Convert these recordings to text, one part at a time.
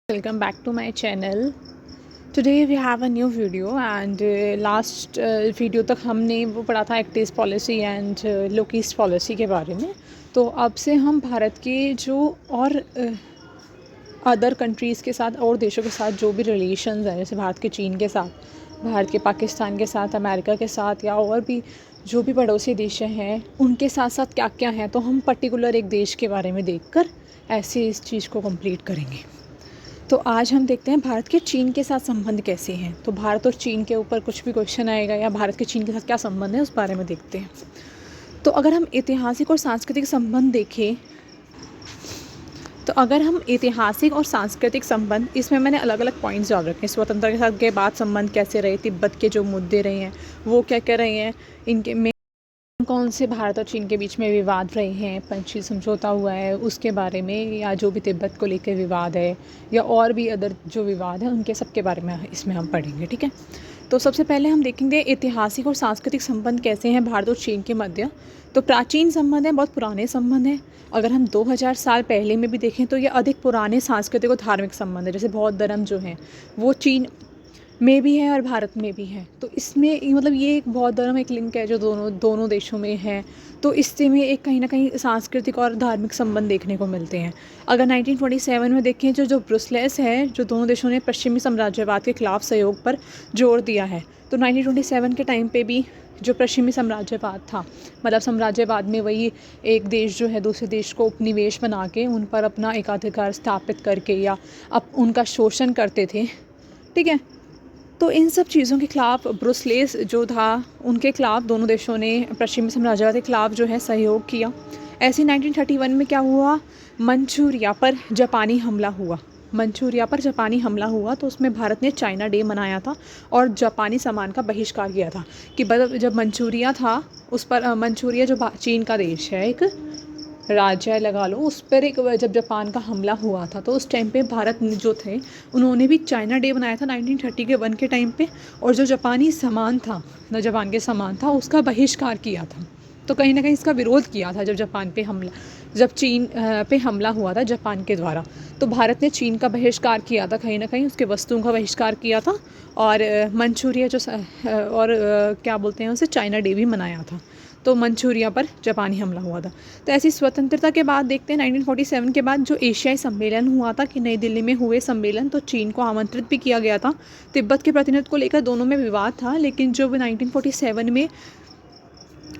Welcome back to my channel. Today we have a new video and last video तक हमने वो पढ़ा था एक्टिव पॉलिसी एंड लोकीस्ट पॉलिसी के बारे में। तो अब से हम भारत के जो और अदर कंट्रीज़ के साथ और देशों के साथ जो भी रिलेशंस हैं, जैसे भारत के चीन के साथ, भारत के पाकिस्तान के साथ, अमेरिका के साथ या और भी जो भी पड़ोसी देश हैं उनके साथ साथ क्या क्या हैं, तो हम पर्टिकुलर एक देश के बारे में देखकर ऐसे इस चीज़ को कंप्लीट करेंगे। तो आज हम देखते हैं भारत के चीन के साथ संबंध कैसे हैं। तो भारत और चीन के ऊपर कुछ भी क्वेश्चन आएगा या भारत के चीन के साथ क्या संबंध है उस बारे में देखते हैं। तो अगर हम ऐतिहासिक और सांस्कृतिक संबंध देखें, तो अगर हम ऐतिहासिक और सांस्कृतिक संबंध, इसमें मैंने अलग अलग पॉइंट्स याद रखे हैं। स्वतंत्रता के साथ के बाद संबंध कैसे रहे, तिब्बत के जो मुद्दे रहे हैं वो क्या क्या रहे हैं, इनके में कौन से भारत और चीन के बीच में विवाद रहे हैं, पंचशील समझौता हुआ है उसके बारे में, या जो भी तिब्बत को लेकर विवाद है या और भी अदर जो विवाद है उनके सब के बारे में इसमें हम पढ़ेंगे। ठीक है, तो सबसे पहले हम देखेंगे ऐतिहासिक और सांस्कृतिक संबंध कैसे हैं भारत और चीन के मध्य। तो प्राचीन संबंध हैं, बहुत पुराने संबंध हैं। अगर हम 2000 साल पहले में भी देखें तो ये अधिक पुराने सांस्कृतिक और धार्मिक संबंध है। जैसे बौद्ध धर्म जो है वो चीन में भी है और भारत में भी है। तो इसमें मतलब ये एक बौद्ध धर्म एक लिंक है जो दोनों देशों में है। तो इससे में एक कहीं ना कहीं सांस्कृतिक और धार्मिक संबंध देखने को मिलते हैं। अगर 1947 में देखें जो ब्रुसेल्स है, जो दोनों देशों ने पश्चिमी साम्राज्यवाद के खिलाफ सहयोग पर जोर दिया है। तो 1927 के टाइम पे भी जो पश्चिमी साम्राज्यवाद था, मतलब साम्राज्यवाद में वही एक देश जो है दूसरे देश को उपनिवेश बना के उन पर अपना एकाधिकार स्थापित करके या अब उनका शोषण करते थे। ठीक है, तो इन सब चीज़ों के खिलाफ ब्रुसेल्स जो था उनके खिलाफ दोनों देशों ने पश्चिमी साम्राज्यवाद के खिलाफ जो है सहयोग किया। ऐसे 1931 में क्या हुआ, मंचूरिया पर जापानी हमला हुआ। मंचूरिया पर जापानी हमला हुआ तो उसमें भारत ने चाइना डे मनाया था और जापानी सामान का बहिष्कार किया था कि जब मंचूरिया था उस पर मंचूरिया जो चीन का देश है, एक राज्य लगा लो, उस पर एक जब जापान का हमला हुआ था तो उस टाइम पे भारत जो थे उन्होंने भी चाइना डे बनाया था 1931 के टाइम पे, और जो जापानी सामान था, जो जापान के सामान था उसका बहिष्कार किया था। तो कहीं ना कहीं इसका विरोध किया था जब चीन पे हमला हुआ था जापान के द्वारा, तो भारत ने चीन का बहिष्कार किया था, कहीं ना कहीं उसके वस्तुओं का बहिष्कार किया था और मंचूरिया क्या बोलते हैं उसे, चाइना डे भी मनाया था। तो मंचूरिया पर जापानी हमला हुआ था। तो ऐसी स्वतंत्रता के बाद देखते हैं 1947 के बाद जो एशियाई सम्मेलन हुआ था कि नई दिल्ली में हुए सम्मेलन, तो चीन को आमंत्रित भी किया गया था। तिब्बत के प्रतिनिधित्व को लेकर दोनों में विवाद था, लेकिन जो 1947 में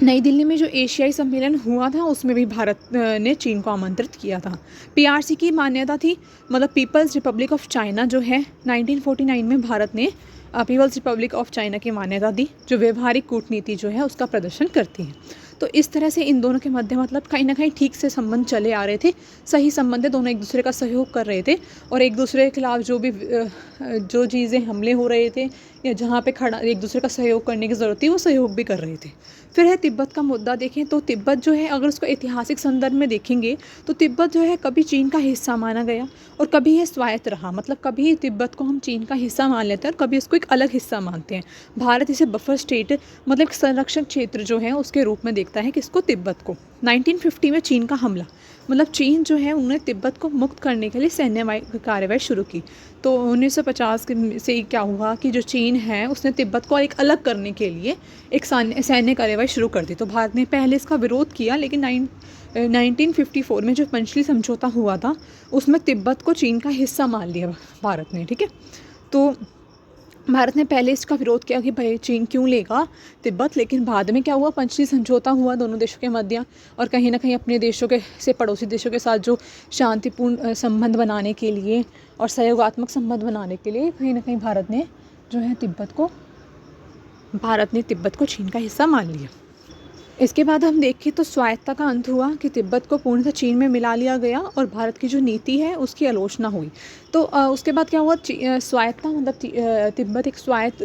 नई दिल्ली में जो एशियाई सम्मेलन हुआ था उसमें भी भारत ने चीन को आमंत्रित किया था। पीआरसी की मान्यता थी, मतलब पीपल्स रिपब्लिक ऑफ चाइना जो है 1949 में भारत ने पीपल्स रिपब्लिक ऑफ चाइना की मान्यता दी, जो व्यवहारिक कूटनीति जो है उसका प्रदर्शन करती है। तो इस तरह से इन दोनों के मध्य मतलब कहीं ना कहीं ठीक से संबंध चले आ रहे थे, सही संबंध है, दोनों एक दूसरे का सहयोग कर रहे थे और एक दूसरे के खिलाफ जो भी जो चीज़ें हमले हो रहे थे या जहाँ पे खड़ा एक दूसरे का सहयोग करने की ज़रूरत थी वो सहयोग भी कर रहे थे। फिर है तिब्बत का मुद्दा देखें तो तिब्बत जो है अगर उसको ऐतिहासिक संदर्भ में देखेंगे तो तिब्बत जो है कभी चीन का हिस्सा माना गया और कभी ये स्वायत्त रहा, मतलब कभी तिब्बत को हम चीन का हिस्सा मान लेते हैं और कभी इसको एक अलग हिस्सा मानते हैं। भारत इसे बफर स्टेट मतलब एक संरक्षण क्षेत्र जो है उसके रूप में देखता है किसको, तिब्बत को। 1950 में चीन का हमला, मतलब चीन जो है उन्होंने तिब्बत को मुक्त करने के लिए सैन्य कार्रवाई शुरू की। तो 1950 से क्या हुआ कि जो चीन है उसने तिब्बत को एक अलग करने के लिए एक सैन्य कार्रवाई शुरू कर दी। तो भारत ने पहले इसका विरोध किया, लेकिन 1954 में जो पंचशील समझौता हुआ था उसमें तिब्बत को चीन का हिस्सा मान लिया भारत ने। ठीक है, तो भारत ने पहले इसका विरोध किया कि भाई चीन क्यों लेगा तिब्बत, लेकिन बाद में क्या हुआ, पंचशील समझौता हुआ दोनों देशों के मध्य और कहीं ना कहीं अपने देशों के से पड़ोसी देशों के साथ जो शांतिपूर्ण संबंध बनाने के लिए और सहयोगात्मक संबंध बनाने के लिए कहीं ना कहीं भारत ने तिब्बत को चीन का हिस्सा मान लिया। इसके बाद हम देखें तो स्वायत्तता का अंत हुआ कि तिब्बत को पूर्णतः चीन में मिला लिया गया और भारत की जो नीति है उसकी आलोचना हुई। तो उसके बाद क्या हुआ, स्वायत्तता मतलब तिब्बत एक स्वायत्त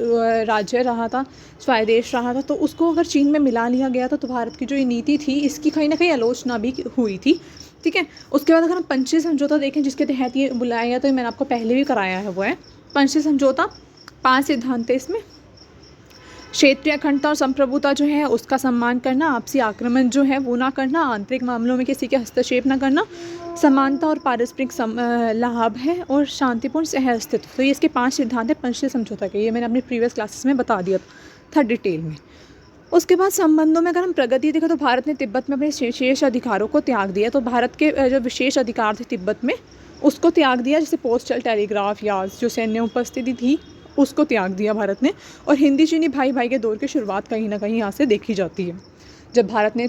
राज्य रहा था, स्वायत्त देश रहा था, तो उसको अगर चीन में मिला लिया गया तो भारत की जो ये नीति थी इसकी कहीं ना कहीं आलोचना भी हुई थी। ठीक है, उसके बाद अगर हम पंचशील समझौता देखें जिसके तहत ये बुलाया गया, तो मैंने आपको पहले भी कराया है, वो है पंचशील समझौता। 5 सिद्धांत है इसमें। क्षेत्रीय अखंडता और संप्रभुता जो है उसका सम्मान करना, आपसी आक्रमण जो है वो ना करना, आंतरिक मामलों में किसी के हस्तक्षेप ना करना, समानता और पारस्परिक लाभ है और शांतिपूर्ण सह अस्तित्व। तो ये इसके 5 सिद्धांत हैं पंचशील समझौता के। ये मैंने अपनी प्रीवियस क्लासेस में बता दिया था डिटेल में। उसके बाद संबंधों में अगर हम प्रगति देखें तो भारत ने तिब्बत में अपने विशेष अधिकारों को त्याग दिया। तो भारत के जो विशेष अधिकार थे तिब्बत में उसको त्याग दिया, जैसे पोस्टल टेलीग्राफ या जो सैन्य उपस्थिति थी उसको त्याग दिया भारत ने। और हिंदी चीनी भाई भाई के दौर की शुरुआत कहीं ना कहीं यहाँ से देखी जाती है, जब भारत ने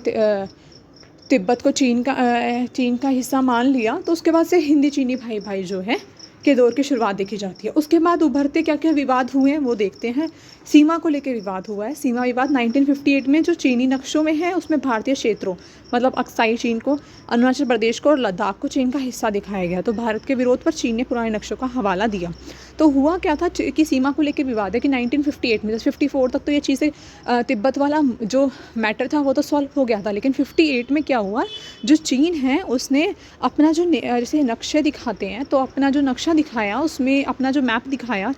तिब्बत को चीन का हिस्सा मान लिया। तो उसके बाद से हिंदी चीनी भाई भाई जो है के दौर की शुरुआत देखी जाती है। उसके बाद उभरते क्या क्या विवाद हुए हैं वो देखते हैं। सीमा को लेकर विवाद हुआ है। सीमा विवाद 1958 में जो चीनी नक्शों में है उसमें भारतीय क्षेत्रों मतलब अक्साई चीन को, अरुणाचल प्रदेश को और लद्दाख को चीन का हिस्सा दिखाया गया। तो भारत के विरोध पर चीन ने पुराने नक्शों का हवाला दिया। तो हुआ क्या था कि सीमा को लेकर विवाद है कि 1958 में, 54 तक तो ये चीज़ें तिब्बत वाला जो मैटर था वो तो सॉल्व हो गया था, लेकिन 58 में क्या हुआ, जो चीन है उसने अपना जो जैसे नक्शे दिखाते हैं तो अपना जो नक्शा दिखाया उसमें अपना जो मैप दिखाया,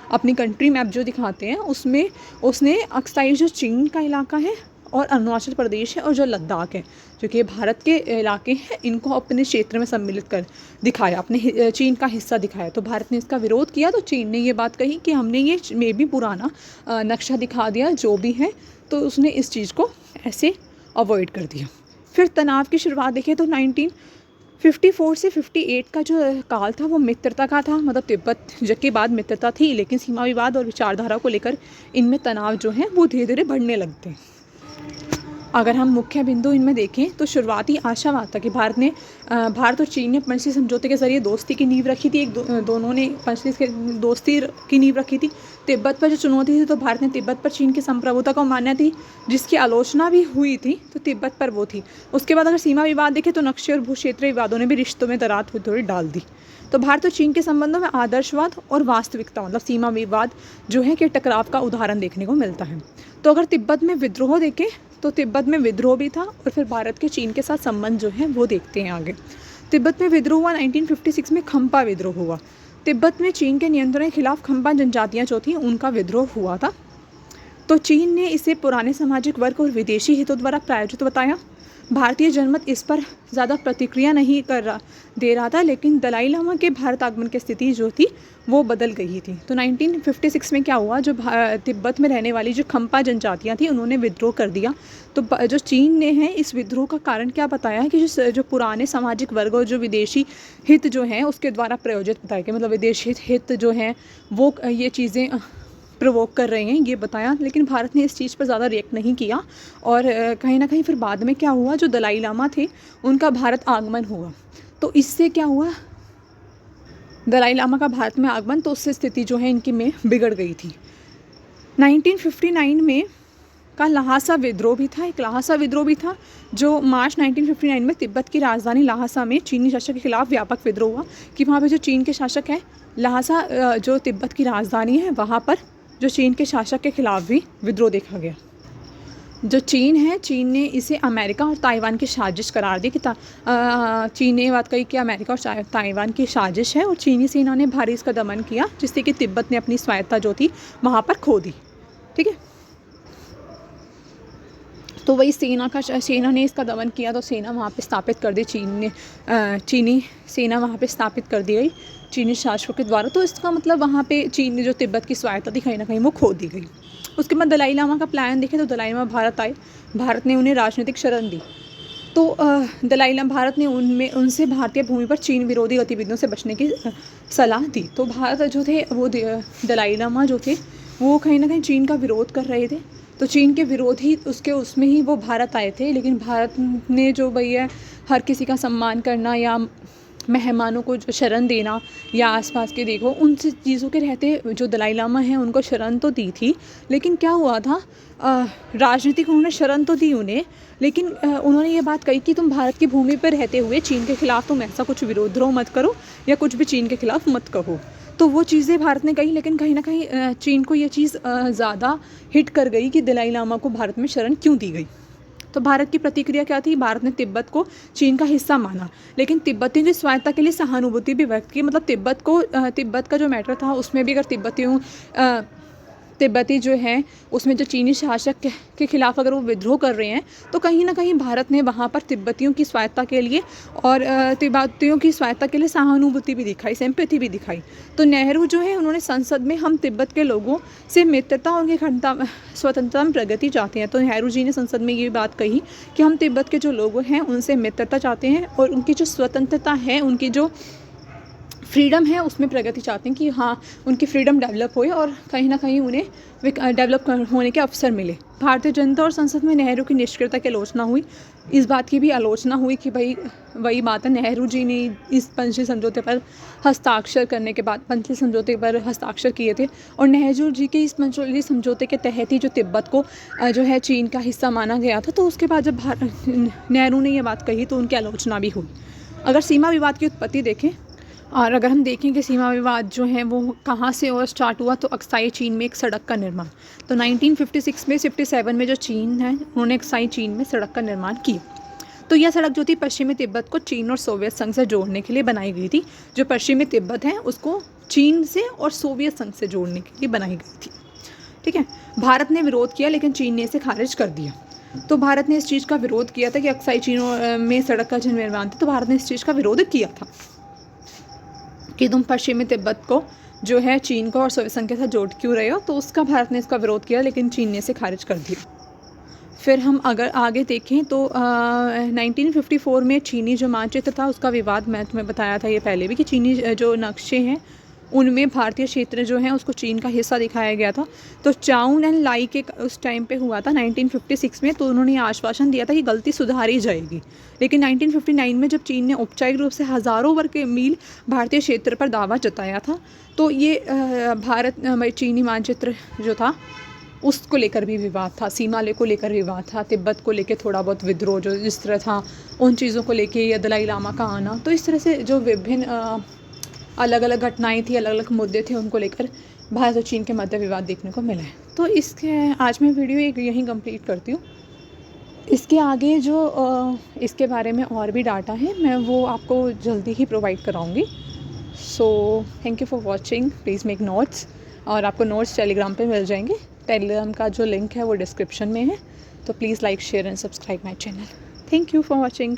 अपनी कंट्री मैप जो दिखाते हैं उसमें उसने अक्साई जो चीन का इलाका है और अरुणाचल प्रदेश है और जो लद्दाख है जो कि भारत के इलाके हैं, इनको अपने क्षेत्र में सम्मिलित कर दिखाया, अपने चीन का हिस्सा दिखाया। तो भारत ने इसका विरोध किया तो चीन ने ये बात कही कि हमने ये में भी पुराना नक्शा दिखा दिया जो भी है, तो उसने इस चीज़ को ऐसे अवॉइड कर दिया। फिर तनाव की शुरुआत देखें तो 1954 से 58 का जो काल था वो मित्रता का था, मतलब तिब्बत के बाद मित्रता थी, लेकिन सीमा विवाद और विचारधारा को लेकर इनमें तनाव जो है वो धीरे धीरे बढ़ने लगते हैं। अगर हम मुख्य बिंदु इनमें देखें तो शुरुआती आशावाद था कि भारत और चीन ने पंचशील समझौते के जरिए दोस्ती की नींव रखी थी। दोनों ने पंचशील के दोस्ती की नींव रखी थी। तिब्बत पर जो चुनौती थी तो भारत ने तिब्बत पर चीन की संप्रभुता को मान्य थी, जिसकी आलोचना भी हुई थी, तो तिब्बत पर वो थी। उसके बाद अगर सीमा विवाद देखें तो नक्शे और भू क्षेत्रीय विवादों ने भी रिश्तों में दरार थोड़ी डाल दी। तो भारत और चीन के संबंधों में आदर्शवाद और वास्तविकता मतलब सीमा विवाद जो है कि टकराव का उदाहरण देखने को मिलता है। तो अगर तिब्बत में विद्रोह देखें तो तिब्बत में विद्रोह भी था और फिर भारत के चीन के साथ संबंध जो है वो देखते हैं आगे। तिब्बत में विद्रोह हुआ 1956 में खम्पा विद्रोह हुआ। तिब्बत में चीन के नियंत्रण के खिलाफ खम्पा जनजातियाँ जो थी उनका विद्रोह हुआ था। तो चीन ने इसे पुराने सामाजिक वर्ग और विदेशी हितों द्वारा प्रायोजित बताया। भारतीय जनमत इस पर ज़्यादा प्रतिक्रिया नहीं दे रहा था, लेकिन दलाई लामा के भारत आगमन की स्थिति जो थी वो बदल गई थी। तो 1956 में क्या हुआ, जो तिब्बत में रहने वाली जो खम्पा जनजातियाँ थी उन्होंने विद्रोह कर दिया। तो जो चीन ने है इस विद्रोह का कारण क्या बताया कि जो पुराने सामाजिक वर्ग और जो विदेशी हित जो हैं उसके द्वारा प्रायोजित बताया कि मतलब विदेशी हित जो हैं वो ये चीज़ें प्रोवोक कर रहे हैं, ये बताया। लेकिन भारत ने इस चीज़ पर ज़्यादा रिएक्ट नहीं किया और कहीं ना कहीं फिर बाद में क्या हुआ, जो दलाई लामा थे उनका भारत आगमन हुआ। तो इससे क्या हुआ, दलाई लामा का भारत में आगमन, तो उससे स्थिति जो है इनकी में बिगड़ गई थी। 1959 में का ल्हासा विद्रोह भी था, एक ल्हासा विद्रोह भी था जो मार्च 1959 में तिब्बत की राजधानी ल्हासा में चीनी शासक के खिलाफ व्यापक विद्रोह हुआ। कि वहाँ पे जो चीन के शासक है, ल्हासा जो तिब्बत की राजधानी है, वहाँ पर जो चीन के शासक के खिलाफ भी विद्रोह देखा गया। जो चीन है, चीन ने इसे अमेरिका और ताइवान की साजिश करार दी कि चीन ने बात कही कि अमेरिका और ताइवान की साजिश है और चीनी सेना ने भारी इसका दमन किया, जिससे कि तिब्बत ने अपनी स्वायत्ता जो थी वहाँ पर खो दी। ठीक है, तो वही सेना ने इसका दमन किया, तो सेना वहाँ पे स्थापित कर दी, चीनी सेना वहाँ पे स्थापित कर दी गई चीनी शासकों के द्वारा। तो इसका मतलब वहाँ पे चीन ने जो तिब्बत की स्वायत्ता थी कहीं ना कहीं वो खो दी गई। उसके बाद दलाई लामा का प्लान देखें तो दलाई लामा भारत आए, भारत ने उन्हें राजनीतिक शरण दी। तो दलाई लामा भारत ने उनसे भारतीय भूमि पर चीन विरोधी गतिविधियों से बचने की सलाह दी। तो भारत जो थे वो दलाई लामा जो थे वो कहीं ना कहीं चीन का विरोध कर रहे थे, तो चीन के विरोधी उसमें ही वो भारत आए थे। लेकिन भारत ने जो भैया हर किसी का सम्मान करना या मेहमानों को जो शरण देना या आसपास के देखो उन चीज़ों के रहते जो दलाई लामा हैं उनको शरण तो दी थी, लेकिन क्या हुआ था, राजनीतिक उन्होंने शरण तो दी उन्हें, लेकिन उन्होंने ये बात कही कि तुम भारत की भूमि पर रहते हुए चीन के खिलाफ तुम ऐसा कुछ विद्रोह मत करो या कुछ भी चीन के खिलाफ मत कहो। तो वो चीज़ें भारत ने कही, लेकिन कहीं ना कहीं चीन को ये चीज़ ज़्यादा हिट कर गई कि दलाई लामा को भारत में शरण क्यों दी गई। तो भारत की प्रतिक्रिया क्या थी, भारत ने तिब्बत को चीन का हिस्सा माना, लेकिन तिब्बती की स्वायत्ता के लिए सहानुभूति भी व्यक्त की। मतलब तिब्बत का जो मैटर था उसमें भी अगर तिब्बतियों तिब्बती जो हैं उसमें जो चीनी शासक के खिलाफ़ अगर वो विद्रोह कर रहे हैं तो कहीं ना कहीं भारत ने वहाँ पर तिब्बतियों की स्वायत्ता के लिए और तिब्बतियों की स्वायत्ता के लिए सहानुभूति भी दिखाई, सिंपैथी भी दिखाई। तो नेहरू जो है उन्होंने संसद में हम तिब्बत के लोगों से मित्रता और उनकी स्वतंत्रता में प्रगति चाहते हैं। तो नेहरू जी ने संसद में ये बात कही कि हम तिब्बत के जो लोग हैं उनसे मित्रता चाहते हैं और उनकी जो स्वतंत्रता है, उनकी जो फ्रीडम है उसमें प्रगति चाहते हैं कि हाँ उनकी फ्रीडम डेवलप होए और कहीं ना कहीं उन्हें डेवलप होने के अवसर मिले। भारतीय जनता और संसद में नेहरू की निष्क्रियता की आलोचना हुई। इस बात की भी आलोचना हुई कि भाई वही बात है, नेहरू जी ने इस पंछी समझौते पर हस्ताक्षर करने के बाद पंछी समझौते पर हस्ताक्षर किए थे और नेहरू जी के इस पंछी समझौते के तहत ही जो तिब्बत को जो है चीन का हिस्सा माना गया था। तो उसके बाद जब नेहरू ने यह बात कही तो उनकी आलोचना भी हुई। अगर सीमा विवाद की उत्पत्ति देखें और अगर हम देखें कि सीमा विवाद जो है वो कहाँ से और स्टार्ट हुआ, तो अक्साई चीन में एक सड़क का निर्माण। तो 1956 में 57 में जो चीन है उन्होंने अक्साई चीन में सड़क का निर्माण किया। तो यह सड़क जो थी पश्चिमी तिब्बत को चीन और सोवियत संघ से जोड़ने के लिए बनाई गई थी। जो पश्चिमी तिब्बत है उसको चीन से और सोवियत संघ से जोड़ने के लिए बनाई गई थी। ठीक है, भारत ने विरोध किया लेकिन चीन ने इसे खारिज कर दिया। तो भारत ने इस चीज़ का विरोध किया था कि अक्साई चीन में सड़क का जो निर्माण था, तो भारत ने इस चीज़ का विरोध किया था कि तुम पश्चिमी तिब्बत को जो है चीन को और सोवियत संघ के साथ जोड़ क्यों रहे हो। तो उसका भारत ने इसका विरोध किया लेकिन चीन ने इसे खारिज कर दिया। फिर हम अगर आगे देखें तो 1954 में चीनी जो मानचित्र था उसका विवाद, मैं तुम्हें बताया था ये पहले भी कि चीनी जो नक्शे हैं उनमें भारतीय क्षेत्र जो है उसको चीन का हिस्सा दिखाया गया था। तो चाउन एंड लाई के उस टाइम पे हुआ था 1956 में। तो उन्होंने आश्वासन दिया था कि गलती सुधारी जाएगी। लेकिन 1959 में जब चीन ने औपचारिक रूप से हज़ारों वर्ग मील भारतीय क्षेत्र पर दावा जताया था, तो ये चीनी मानचित्र जो था उसको लेकर भी विवाद था, सीमा को लेकर विवाद था, तिब्बत को लेकर थोड़ा बहुत विद्रोह जो जिस तरह था उन चीज़ों को लेके, या दलाई लामा का आना। तो इस तरह से जो विभिन्न अलग अलग घटनाएं थी, अलग अलग मुद्दे थे, उनको लेकर भारत और चीन के मध्य विवाद देखने को मिला है। तो इसके आज मैं वीडियो यहीं कंप्लीट करती हूँ। इसके आगे जो इसके बारे में और भी डाटा है मैं वो आपको जल्दी ही प्रोवाइड कराऊँगी। So thank you for watching, please make notes. और आपको नोट्स टेलीग्राम पे मिल जाएंगे। टेलीग्राम का जो लिंक है वो डिस्क्रिप्शन में है। तो please like, share and subscribe my channel. Thank you for watching.